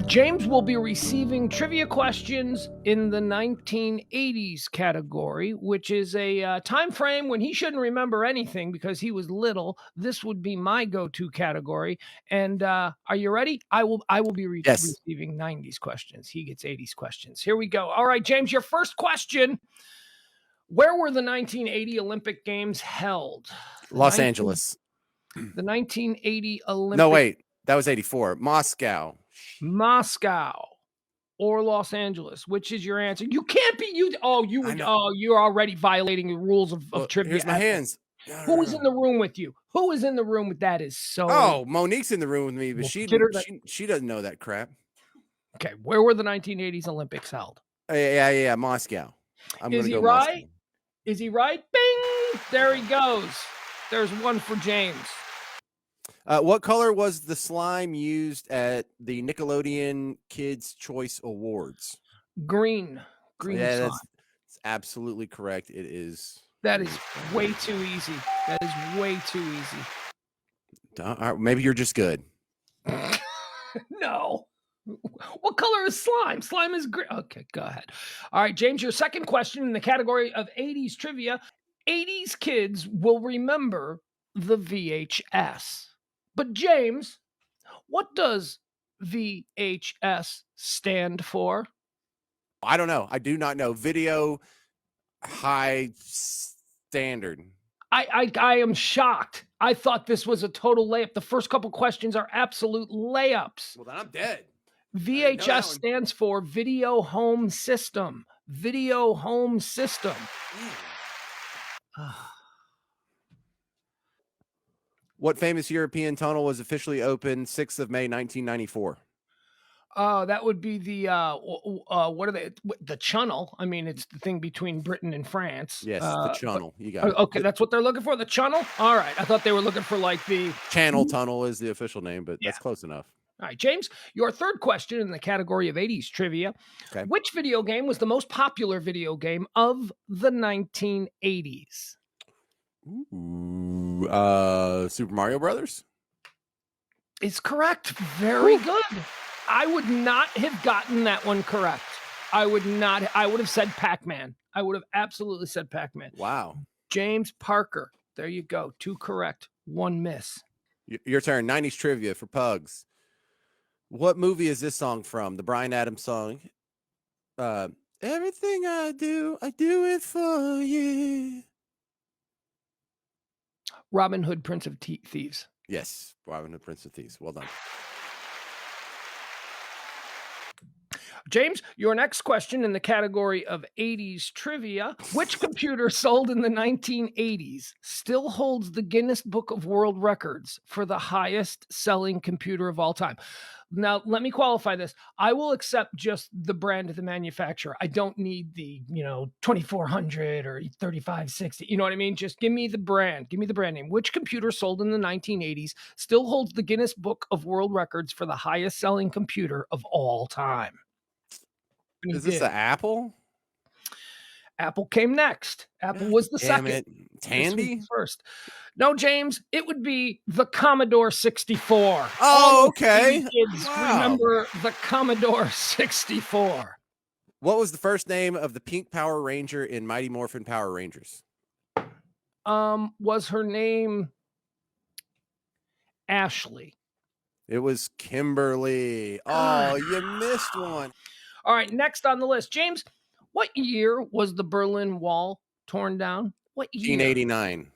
James will be receiving trivia questions in the 1980s category, which is a time frame when he shouldn't remember anything because he was little. This would be my go-to category. And are you ready? I will be Yes. receiving 90s questions. He gets 80s questions. Here we go. All right, James, your first question. Where were the 1980 Olympic Games held? Los Angeles. The 1980 Olympic. No, wait. That was 84. Moscow. Or Los Angeles. Which is your answer? You can't be you. Oh, you're already violating the rules of trivia. Here's my hands. Who is in the room with you? Who is in the room with that? Is so. Oh, Monique's in the room with me, but she doesn't know that crap. Okay, where were the 1980s Olympics held? Yeah, Moscow. Is he right? Moscow. Is he right? Bing! There he goes. There's one for James. What color was the slime used at the Nickelodeon Kids' Choice Awards? Green. Green slime. That's absolutely correct. It is. That is way too easy. That is way too easy. Maybe you're just good. No. What color is slime? Slime is green. Okay, go ahead. All right, James, your second question in the category of 80s trivia. 80s kids will remember the VHS. But James, what does VHS stand for? I don't know. I do not know. Video high standard. I am shocked. I thought this was a total layup. The first couple questions are absolute layups. Well, then I'm dead. VHS stands for Video Home System. Video Home System. What famous European tunnel was officially opened 6th of May, 1994? That would be the what are they? The Channel. I mean, it's the thing between Britain and France. Yes, the Channel. You got it. Okay, that's what they're looking for. The Channel. All right, I thought they were looking for like the Channel Tunnel is the official name, but that's close enough. All right, James, your third question in the category of 80s trivia. Okay. Which video game was the most popular video game of the 1980s? Ooh, Super Mario Brothers? It's correct. Very good. I would not have gotten that one correct. I would have said Pac-Man. I would have absolutely said Pac-Man. Wow. James Parker. There you go. 2 correct, 1 miss. Your turn. 90s trivia for Pugs. What movie is this song from? The Bryan Adams song. Everything I do it for you. Robin Hood, Prince of Thieves. Yes, Robin Hood, Prince of Thieves. Well done. James, your next question in the category of 80s trivia. Which computer sold in the 1980s still holds the Guinness Book of World Records for the highest selling computer of all time? Now, let me qualify this. I will accept just the brand of the manufacturer. I don't need the, 2400 or 3560. You know what I mean? Just give me the brand. Give me the brand name. Which computer sold in the 1980s still holds the Guinness Book of World Records for the highest selling computer of all time? Is this the Apple? Apple came next. Apple was the second. Tandy? First. No, James, it would be the Commodore 64. Oh, okay. Kids remember the Commodore 64. What was the first name of the pink Power Ranger in Mighty Morphin Power Rangers? Was her name Ashley? It was Kimberly. Oh, you missed one. All right, next on the list. James, what year was the Berlin Wall torn down? What year? 1989.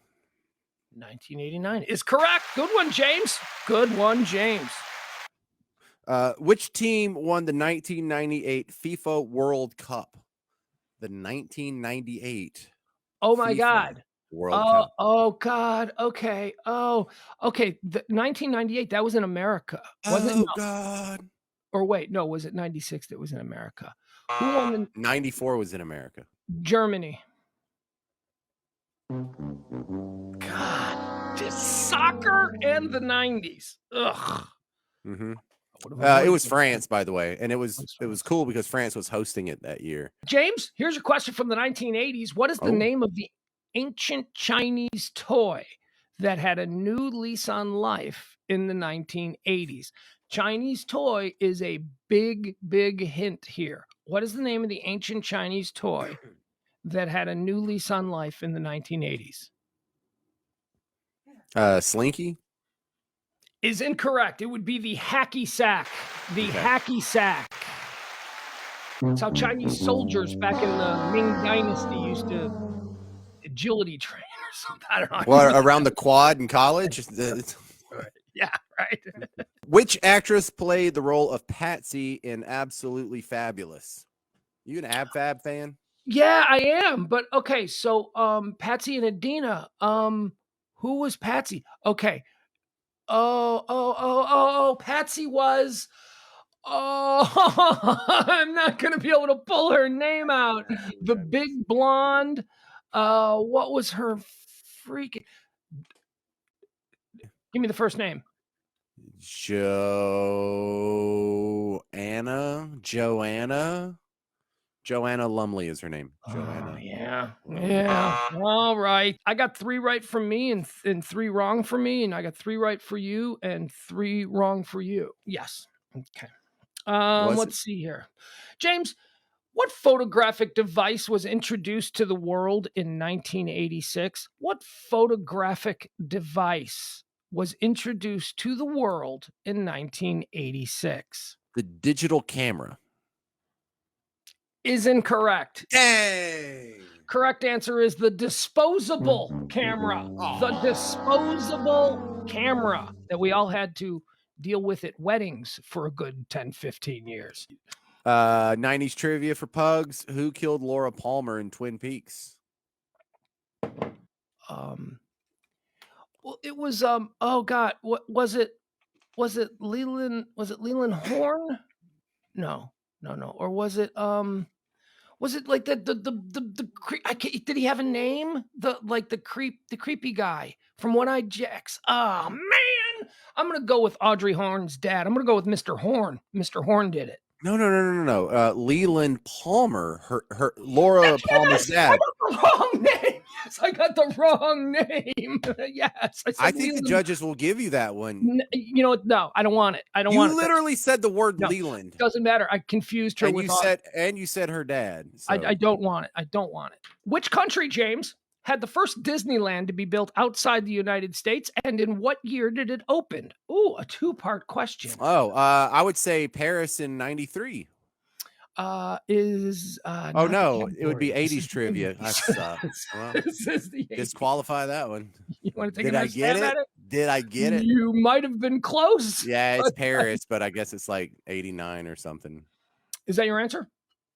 1989 is correct. Good one, James. Good one, James. Which team won the 1998 FIFA World Cup? The 1998. Oh, my FIFA God. World Cup. Oh, God. Okay. Oh, okay. The 1998, that was in America. Wasn't it? No. God. Or wait, no, was it 96 that was in America? Who won the 94 was in America. Germany. God, just soccer and the 90s. Ugh. Mm-hmm. It was France, by the way, and it was cool because France was hosting it that year. James, here's a question from the 1980s. What is the name of the ancient Chinese toy that had a new lease on life in the 1980s? Chinese toy is a big, big hint here. What is the name of the ancient Chinese toy that had a new lease on life in the 1980s? Slinky. Is incorrect. It would be the hacky sack. The Okay. hacky sack. It's how Chinese soldiers back in the Ming Dynasty used to agility train or something. I don't know. What, around the quad in college? Yeah, right. Which actress played the role of Patsy in Absolutely Fabulous? You an Ab Fab fan? Yeah, I am. But okay, so Patsy and Adina. Who was Patsy? Okay. Oh, Patsy was. Oh, I'm not gonna be able to pull her name out. The big blonde. What was her freaking? Give me the first name. Joanna Lumley is her name. Joanna. Oh, yeah. All right. I got 3 right from me and 3 wrong for me, and I got 3 right for you and 3 wrong for you. Yes. Okay. Was it? Let's see here. James, what photographic device was introduced to the world in 1986? What photographic device was introduced to the world in 1986? The digital camera. Is incorrect. Dang. Correct answer is the disposable camera. The disposable camera that we all had to deal with at weddings for a good 10, 15 years. 90s trivia for Pugs. Who killed Laura Palmer in Twin Peaks? Well, it was oh god, what was it? Was it Leland Horn? No. Or was it like the did he have a name? The creepy guy from One Eyed Jacks. Oh man, I'm gonna go with Audrey Horn's dad. I'm gonna go with Mr. Horn. Mr. Horn did it. No. Leland Palmer, her Laura Palmer's dad. The wrong name. Yes, I got the wrong name. Yes, I think the judges will give you that one. You know what? No, I don't want it. I don't want it. You literally said the word No, Leland. Doesn't matter. I confused her with. You said her dad. So. I don't want it. I don't want it. Which country, James, had the first Disneyland to be built outside the United States, and in what year did it open? Ooh, a 2-part question. Oh, I would say Paris in '93. Oh no, it would be 80s trivia. I suck. Well, this is the 80s. Disqualify that one. You want to take Did I get it? Did I get it? You might have been close. Yeah, it's Paris, but I guess it's like 89 or something. Is that your answer?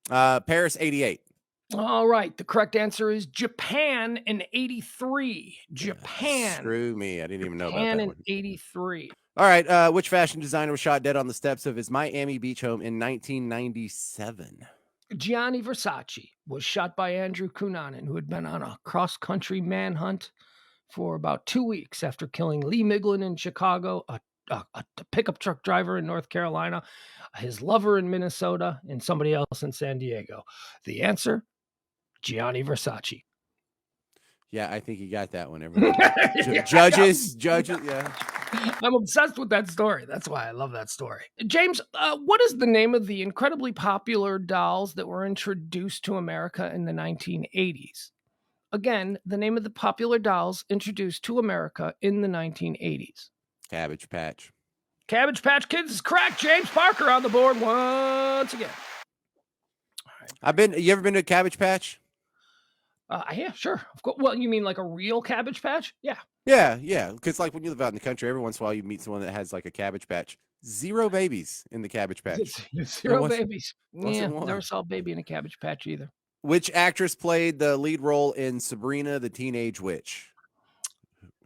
Paris 88. All right. The correct answer is Japan in 83. Japan. Screw me. I didn't even know about that Japan in one. 83. All right. Which fashion designer was shot dead on the steps of his Miami Beach home in 1997? Gianni Versace was shot by Andrew Cunanan, who had been on a cross-country manhunt for about 2 weeks after killing Lee Miglin in Chicago, a pickup truck driver in North Carolina, his lover in Minnesota, and somebody else in San Diego. The answer, Gianni Versace. Yeah, I think you got that one. Everyone. Judges, yeah. I'm obsessed with that story. That's why I love that story. James, what is the name of the incredibly popular dolls that were introduced to America in the 1980s? Again, the name of the popular dolls introduced to America in the 1980s. Cabbage Patch. Cabbage Patch Kids is correct. James Parker on the board once again. All right. You ever been to a Cabbage Patch? Yeah, sure. Of course. Well, you mean like a real Cabbage Patch? Yeah. Yeah. Because like when you live out in the country, every once in a while you meet someone that has like a Cabbage Patch. 0 babies in the Cabbage Patch. 0 babies. Yeah, never saw a baby in a Cabbage Patch either. Which actress played the lead role in Sabrina the Teenage Witch?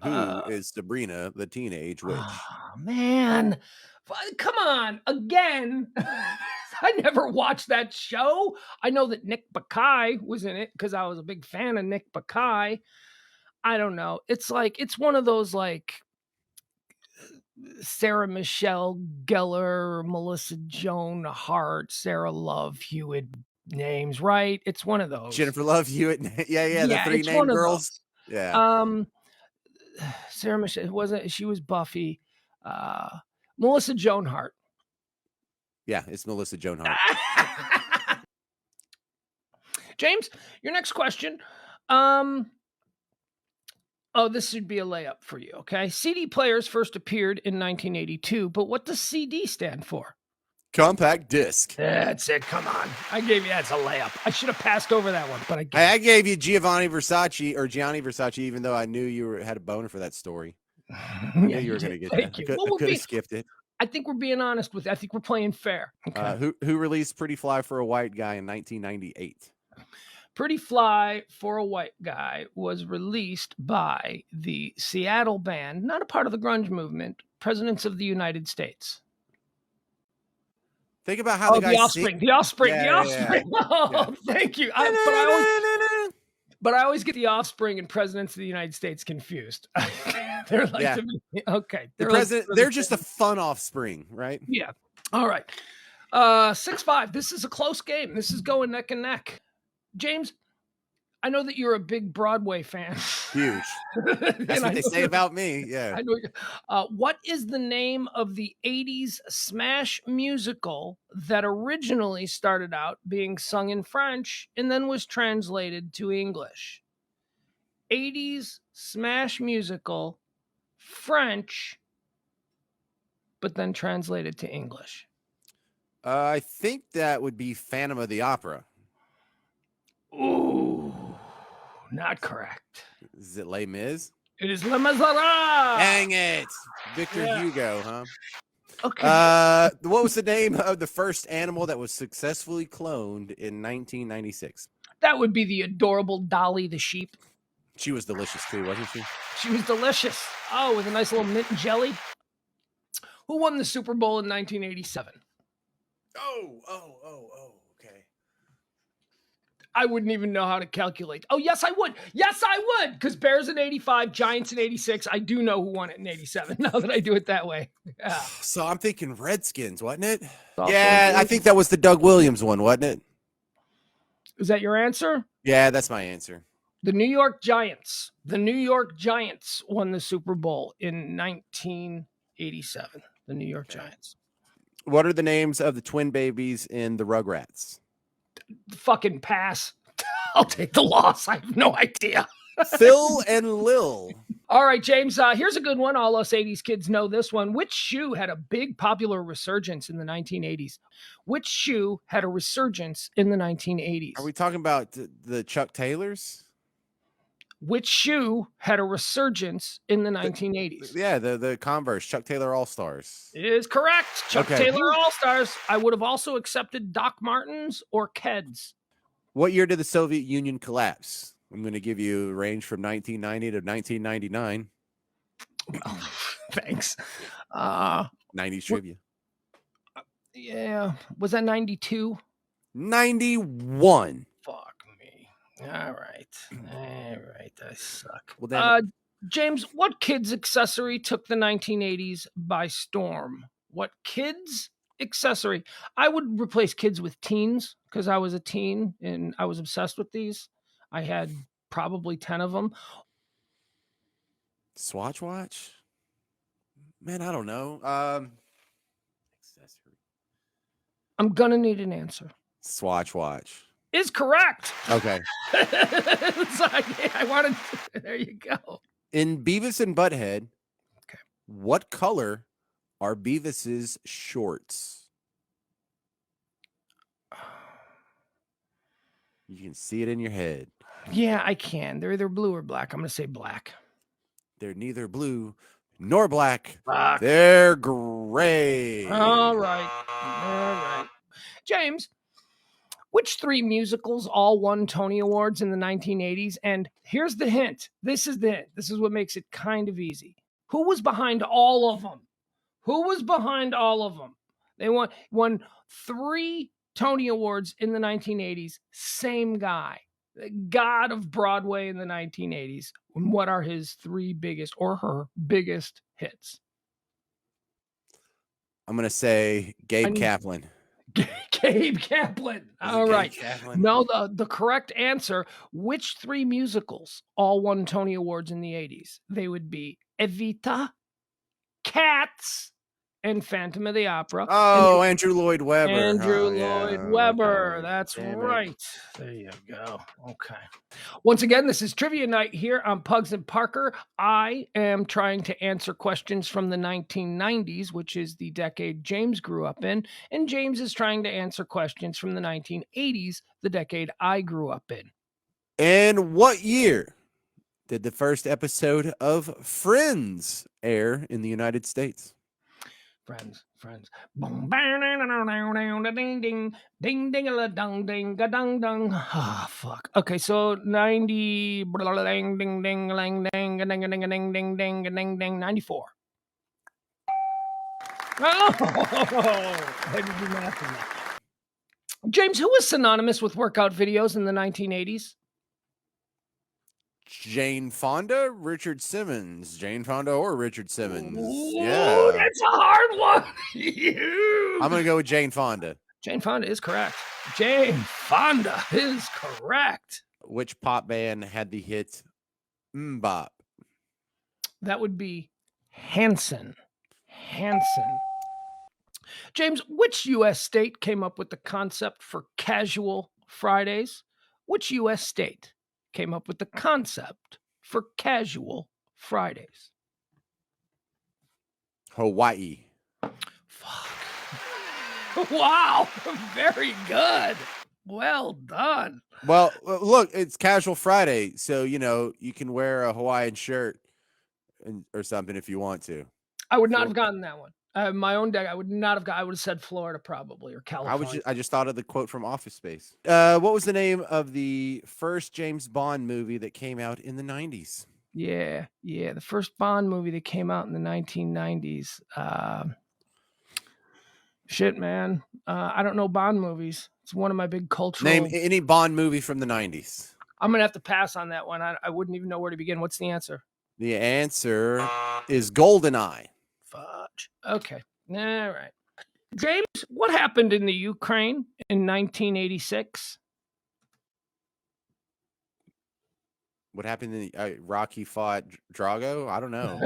Who is Sabrina the Teenage Witch? Oh, man. Come on. Again. I never watched that show. I know that Nick Bakay was in it because I was a big fan of Nick Bakay. I don't know. It's one of those like Sarah Michelle Gellar, Melissa Joan Hart, Sarah Love Hewitt names, right? It's one of those. Jennifer Love Hewitt. Yeah, the 3 named girls. Yeah. Sarah Michelle, it wasn't, she was Buffy. Melissa Joan Hart. Yeah, it's Melissa Joan Hart. James, your next question. This should be a layup for you, okay? CD players first appeared in 1982, but what does CD stand for? Compact disc. That's it. Come on. I gave you that's a layup. I should have passed over that one, but I gave you Gianni Versace, even though I knew you had a boner for that story. I knew you were going to get that. I could have skipped it. I think we're being honest with it. I think we're playing fair. Okay. Who released Pretty Fly for a White Guy in 1998? Pretty Fly for a White Guy was released by the Seattle band, not a part of the grunge movement, Presidents of the United States. Think about how the Offspring. The Offspring. Oh, thank you. But I always get the Offspring and Presidents of the United States confused. They're like, okay. They're just a fun offspring, right? Yeah. All right. 6-5. This is a close game. This is going neck and neck. James, I know that you're a big Broadway fan. Huge. That's what they say about me. Yeah. I know. What is the name of the 80s smash musical that originally started out being sung in French and then was translated to English? 80s smash musical, French, but then translated to English. I think that would be Phantom of the Opera. Ooh, not correct. Is it Les Mis? It is Les Miserables. Dang it. Victor Hugo, huh? Okay. What was the name of the first animal that was successfully cloned in 1996? That would be the adorable Dolly the sheep. She was delicious too, wasn't she? She was delicious. Oh, with a nice little mint jelly. Who won the Super Bowl in 1987? Okay. I wouldn't even know how to calculate. Oh, yes, I would. Yes, I would. Because Bears in 85, Giants in 86. I do know who won it in 87 now that I do it that way. Yeah. So I'm thinking Redskins, wasn't it? Yeah, I think that was the Doug Williams one, wasn't it? Is that your answer? Yeah, that's my answer. The New York Giants. The New York Giants won the Super Bowl in 1987. The New York Giants. What are the names of the twin babies in the Rugrats? Fucking pass. I'll take the loss. I have no idea. Phil and Lil. All right, James, here's a good one. All us 80s kids know this one. Which shoe had a big popular resurgence in the 1980s? Which shoe had a resurgence in the 1980s? Are we talking about the Chuck Taylors? Which shoe had a resurgence in the 1980s? The Converse, Chuck Taylor All-Stars. It is correct. Chuck Taylor All-Stars. I would have also accepted Doc Martens or Keds. What year did the Soviet Union collapse? I'm going to give you a range from 1990 to 1999. Well, thanks. 90s trivia. Yeah. Was that 92? 91. Fuck me. All right. I suck. Well, then, James, what kids accessory took the 1980s by storm? What kids accessory? I would replace kids with teens because I was a teen and I was obsessed with these. I had probably 10 of them. Swatch watch? Man, I don't know. Accessory. I'm gonna need an answer. Swatch watch is correct. Okay. I wanted. There you go. In Beavis and Butthead, what color are Beavis's shorts? You can see it in your head. Yeah, I can. They're either blue or black. I'm going to say black. They're neither blue nor black. They're gray. All right. James, which three musicals all won Tony Awards in the 1980s? And here's the hint. This is the hint. This is what makes it kind of easy. Who was behind all of them? They won 3 Tony Awards in the 1980s. Same guy. The god of Broadway in the 1980s. What are his 3 biggest or her biggest hits? I'm going to say Gabe Kaplan. Gabe Kaplan. All right. No, the correct answer, which 3 musicals all won Tony Awards in the 80s? They would be Evita, Cats, and Phantom of the Opera. Oh, Andrew Lloyd Webber. Andrew Lloyd Webber. Okay. That's right. There you go. Okay. Once again, this is Trivia Night here on Pugs and Parker. I am trying to answer questions from the 1990s, which is the decade James grew up in, and James is trying to answer questions from the 1980s, the decade I grew up in. And what year did the first episode of Friends air in the United States? Friends. Ding ding ding ding a ding ding a ding ding. Ah, fuck. Okay, so 90 ding ding ding ding ding ding ding ding ding ding ding ding 94. Oh, I did do math on that. James, who was synonymous with workout videos in the 1980s? Jane Fonda, Richard Simmons. Jane Fonda or Richard Simmons. Ooh, yeah. That's a hard one. I'm going to go with Jane Fonda. Jane Fonda is correct. Jane Fonda is correct. Which pop band had the hit Mbop? That would be Hanson. James, which U.S. state came up with the concept for casual Fridays? Which U.S. state came up with the concept for casual Fridays? Hawaii. Fuck. Wow. Very good. Well done. Well, look, it's casual Friday, so, you can wear a Hawaiian shirt or something if you want to. I would not have gotten that one. My own deck, I would not have got. I would have said Florida probably, or California. I just thought of the quote from Office Space. What was the name of the first James Bond movie that came out in the 90s? Yeah. The first Bond movie that came out in the 1990s. Shit, man. I don't know Bond movies. It's one of my big cultural. Name any Bond movie from the 90s. I'm going to have to pass on that one. I wouldn't even know where to begin. What's the answer? The answer is GoldenEye. Fudge. Okay. All right. James, what happened in the Ukraine in 1986? What happened in Rocky fought Drago? I don't know.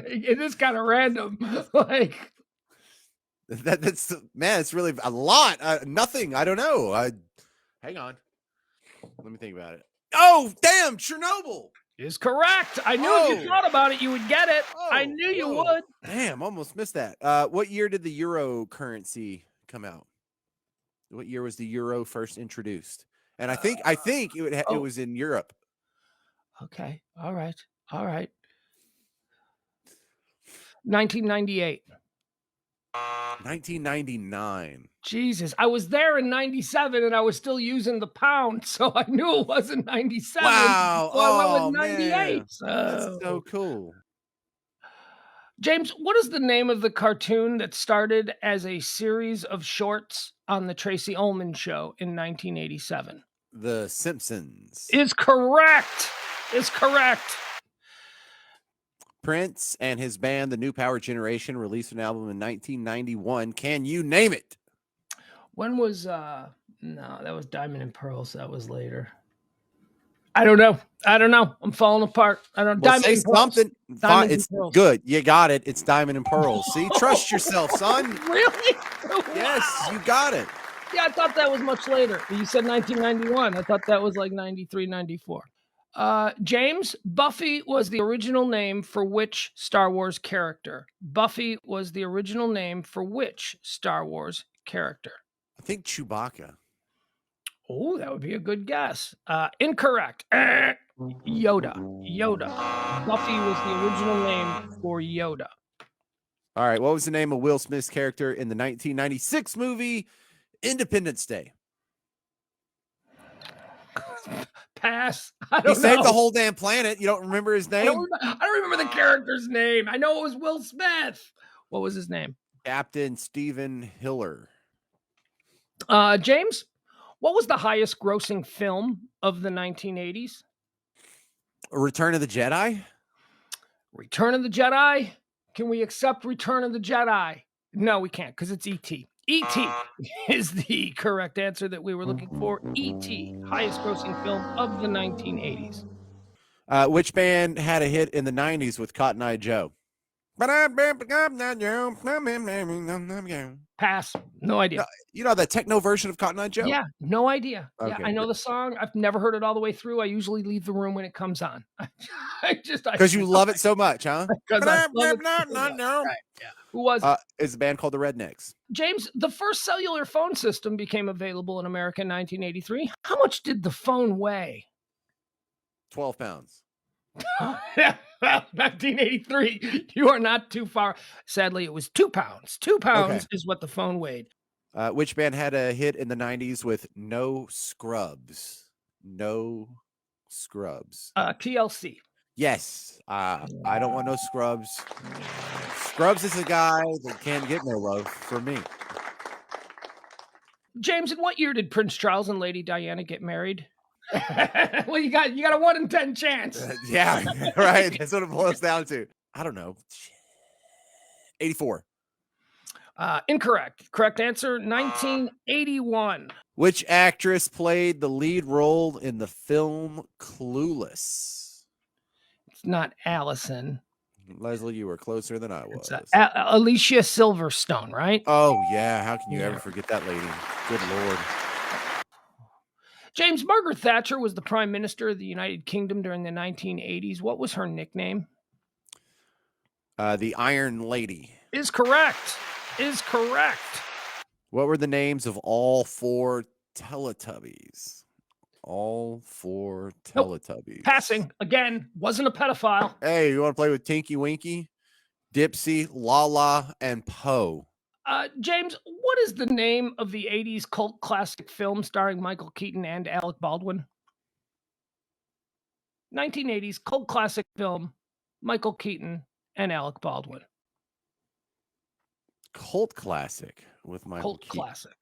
It is kind of random. Like that's man, it's really a lot. Nothing. I don't know. Hang on. Let me think about it. Oh, damn, Chernobyl is correct. I knew if you thought about it, you would get it. I knew you would. Damn, almost missed that. What year did the euro currency come out? What year was the euro first introduced? And I think it was in Europe. Okay. All right. 1998. 1999. Jesus, I was there in 97 and I was still using the pound, so I knew it wasn't 97. Wow. So I went with 98. Man. That's so cool. James, what is the name of the cartoon that started as a series of shorts on the Tracy Ullman Show in 1987? The Simpsons. Is correct. Prince and his band, The New Power Generation, released an album in 1991. Can you name it? When was no, that was Diamond and Pearls. That was later. I don't know. I'm falling apart. I don't know. Well, say something. Fine. It's good. You got it. It's Diamond and Pearls. See, trust yourself, son. Really? Yes, you got it. Yeah, I thought that was much later. You said 1991. I thought that was like 93, 94. James, Buffy was the original name for which Star Wars character? Buffy was the original name for which Star Wars character? I think Chewbacca. Oh, that would be a good guess. Incorrect. Yoda. Buffy was the original name for Yoda. All right. What was the name of Will Smith's character in the 1996 movie Independence Day? Pass. I don't know. He saved the whole damn planet. You don't remember his name? I don't remember the character's name. I know it was Will Smith. What was his name? Captain Stephen Hiller. James, what was the highest grossing film of the 1980s? Return of the Jedi? Return of the Jedi? Can we accept Return of the Jedi? No, we can't because it's E.T. E.T. is the correct answer that we were looking for. E.T., highest grossing film of the 1980s. Which band had a hit in the 90s with Cotton Eye Joe? Pass. No idea. You know that techno version of Cotton Eye Joe? Yeah, no idea. Yeah, Okay. I know the song. I've never heard it all the way through. I usually leave the room when it comes on. Because you love it so much, huh? Because I love it so much. Right, yeah. Who was it? It's a band called the Rednecks. James, the first cellular phone system became available in America in 1983. How much did the phone weigh? 12 pounds. 1983. You are not too far. Sadly, it was 2 pounds. 2 pounds Okay. is what the phone weighed. Which band had a hit in the 90s with No Scrubs? No Scrubs. TLC. Yes. I don't want no scrubs. Scrubs is a guy that can't get no love from me. James, in what year did Prince Charles and Lady Diana get married? Well, you got a 1 in 10 chance. Yeah, right. That's what it boils down to. I don't know. 84. Incorrect. Correct answer, 1981. Which actress played the lead role in the film Clueless? It's not Allison. Leslie, you were closer than I was. It's Alicia Silverstone, right? Oh, yeah. How can you ever forget that lady? Good Lord. James, Margaret Thatcher was the Prime Minister of the United Kingdom during the 1980s. What was her nickname? The Iron Lady. Is correct. Is correct. What were the names of all 4 Teletubbies? All 4 Teletubbies. Nope. Passing. Again, wasn't a pedophile. Hey, you want to play with Tinky Winky, Dipsy, Lala, and Poe? James, what is the name of the 80s cult classic film starring Michael Keaton and Alec Baldwin? 1980s cult classic film, Michael Keaton and Alec Baldwin. Cult classic with Michael Keaton. Classic.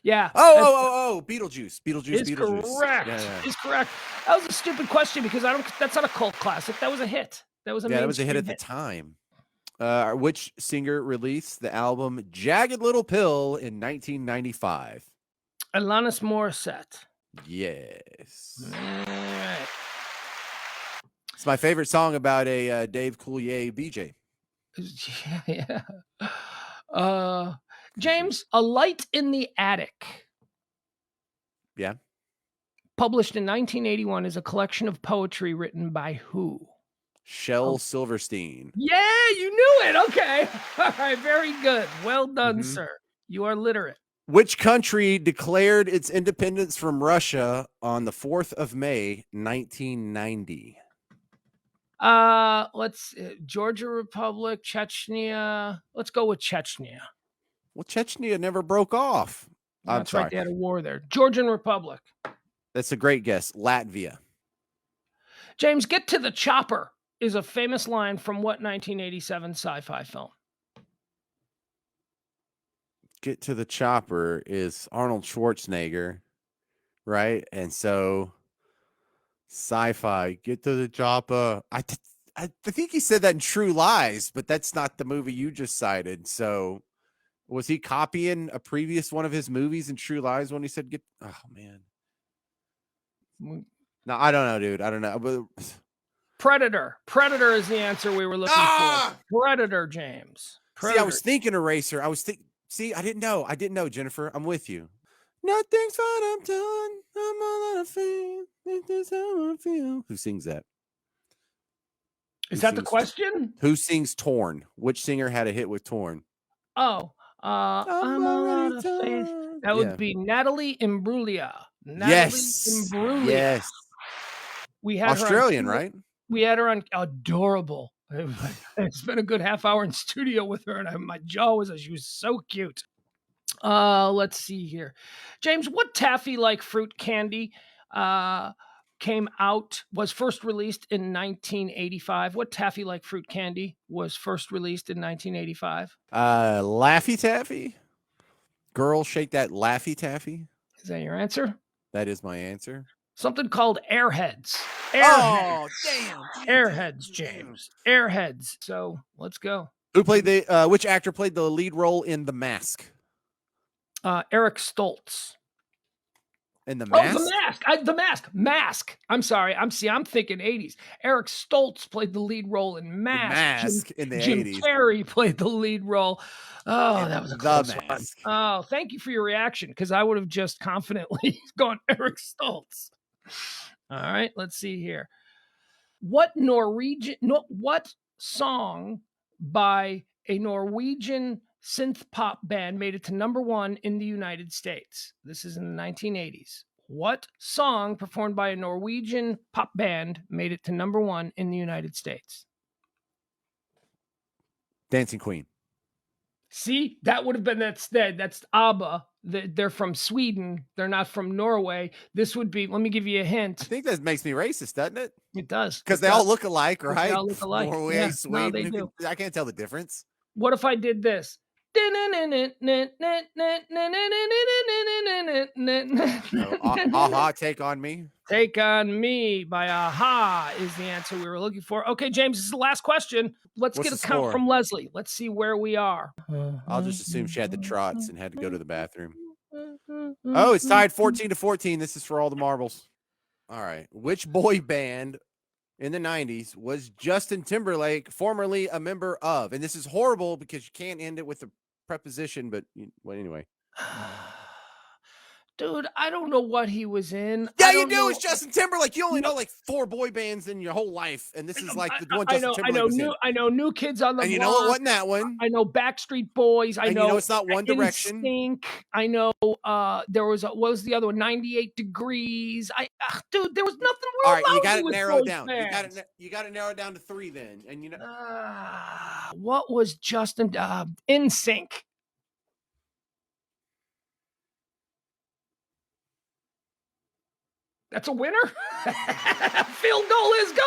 Yeah. Oh, Beetlejuice. Beetlejuice. Is Beetlejuice. correct. Yeah. Is correct. That was a stupid question because that's not a cult classic. That was a hit. That was a hit at the time. Which singer released the album Jagged Little Pill in 1995? Alanis Morissette. Yes. All right. It's my favorite song about a Dave Coulier BJ. Yeah. James, A Light in the Attic. Yeah. Published in 1981 is a collection of poetry written by who? Shel Silverstein. Yeah, you knew it. Okay. All right. Very good. Well done, sir. You are literate. Which country declared its independence from Russia on the 4th of May, 1990? Let's Georgia Republic, Chechnya. Let's go with Chechnya. Well, Chechnya never broke off. That's right. They had a war there. Georgian Republic. That's a great guess. Latvia. James, Get to the Chopper is a famous line from what 1987 sci-fi film? Get to the Chopper is Arnold Schwarzenegger, right? And so sci-fi, Get to the Chopper. I think he said that in True Lies, but that's not the movie you just cited. So was he copying a previous one of his movies in True Lies when he said get? Oh man. No, I don't know, dude. I don't know. Predator. Predator is the answer we were looking for. Predator, James. Predator. See, I was thinking Eraser. See, I didn't know. Jennifer. I'm with you. Nothing's fine. I'm done. I'm all out of fame. This is how I feel. Who sings that? Is that the question? Who sings Torn? Which singer had a hit with Torn? Oh, I'm all out of faith. That would be Natalie Imbruglia. Imbruglia. Yes. We had Australian, right? We had her on. Adorable. I spent a good half hour in studio with her, and my jaw was. She was so cute. Let's see here, James. What taffy-like fruit candy was first released in 1985? What taffy-like fruit candy was first released in 1985? Laffy Taffy. Girl, shake that Laffy Taffy. Is that your answer? That is my answer. Something called Airheads. Oh, damn. Airheads, James. Airheads. So let's go. Who played which actor played the lead role in The Mask? Eric Stoltz. And the Oh, The mask? Mask. The Mask. Mask. I'm sorry. I'm thinking 80s. Eric Stoltz played the lead role in The Mask. mask in the Jim 80s. Carrey played the lead role. Oh, And that was a the close one. mask. Oh, thank you for your reaction because I would have just confidently gone Eric Stoltz. All right, let's see here. What song by a Norwegian synth pop band made it to number 1 in the United States? This is in the 1980s. What song performed by a Norwegian pop band made it to number 1 in the United States? Dancing Queen. See, that would have been that's ABBA. They're from Sweden. They're not from Norway. This would be. Let me give you a I hint. think that makes me racist, doesn't it? It does Because it they does. all look alike, They right? all look alike. Norway, Yeah, no, they Sweden. do. I can't tell the difference. What if I did this? No, Aha, Take on Me. Take on Me by Aha is the answer we were looking for. Okay, James, this is the last question. Let's What's get a the count score? from Leslie. Let's see where we are. I'll just assume she had the trots and had to go to the bathroom. Oh, it's tied 14-14. This is for all the marbles. All right. Which boy band in the 90s was Justin Timberlake formerly a member of? And this is horrible because you can't end it with a preposition, but well, anyway. Dude, I don't know what he was in. Yeah, I you don't do. know. It's Justin Timberlake. You only No. know like 4 boy bands in your whole life, and this is like the one I Justin know, Timberlake was in. I know New Kids on the And you know it Block. wasn't that one. I know Backstreet Boys. I And you know know it's not One Direction. NSYNC. I know there was what was the other one? 98 Degrees. Dude, there was nothing All real right, you got lousy it with narrowed boys down. bands. You got to narrow it down to 3 then. And you know What was Justin NSYNC? That's a winner. Field goal is good.